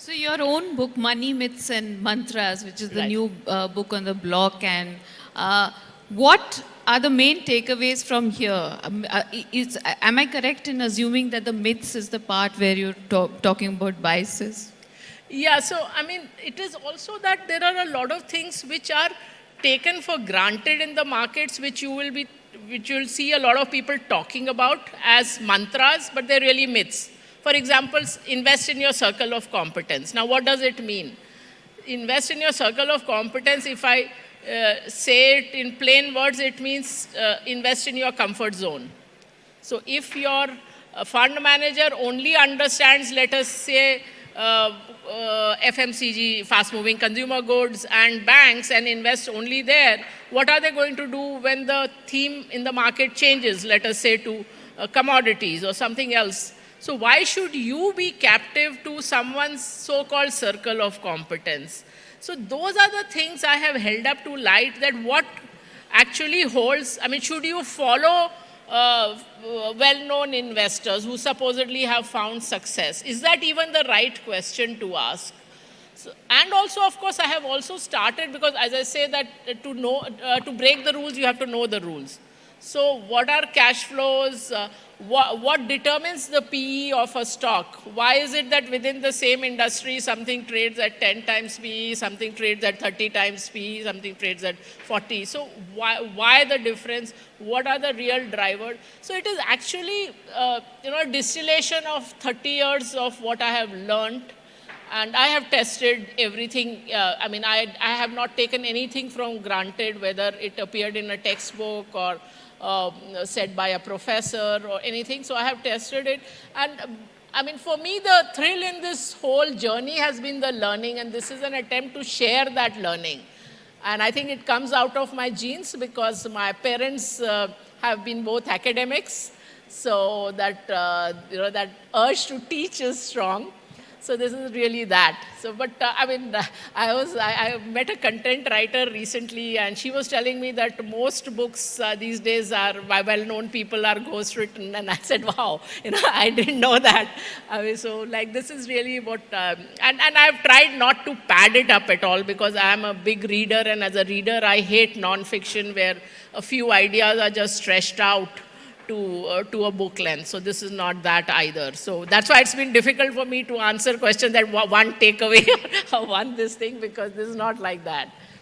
So your own book, Money, Myths and Mantras, which is the Right. new book on the block, and what are the main takeaways from here? Am I correct in assuming that the myths is the part where you're talking about biases? Yeah, so I mean, it is also that there are a lot of things which are taken for granted in the markets, which you'll see a lot of people talking about as mantras, but they're really myths. For example, invest in your circle of competence. Now, what does it mean? Invest in your circle of competence. If I say it in plain words, it means invest in your comfort zone. So if your fund manager only understands, let us say, FMCG, fast moving consumer goods, and banks, and invest only there, what are they going to do when the theme in the market changes, let us say, to commodities or something else? So why should you be captive to someone's so-called circle of competence? So those are the things I have held up to light, that what actually holds, I mean, should you follow well-known investors who supposedly have found success? Is that even the right question to ask? So, and also, of course, I have also started, because as I say that to break the rules, you have to know the rules. So what are cash flows? What determines the PE of a stock? Why is it that within the same industry, something trades at 10 times PE, something trades at 30 times PE, something trades at 40? So why the difference? What are the real drivers? So it is actually, a distillation of 30 years of what I have learned. And I have tested everything. I have not taken anything from granted, whether it appeared in a textbook or said by a professor or anything. So I have tested it. And for me, the thrill in this whole journey has been the learning. And this is an attempt to share that learning. And I think it comes out of my genes, because my parents have been both academics. So that urge to teach is strong. So this is really that. So, but I met a content writer recently, and she was telling me that most books these days are by well-known people are ghostwritten, and I said, wow, I didn't know that. So like this is really what, and I've tried not to pad it up at all, because I am a big reader, and as a reader, I hate non-fiction where a few ideas are just stretched out to a book length. So this is not that either. So that's why it's been difficult for me to answer questions that one takeaway or one this thing, because this is not like that.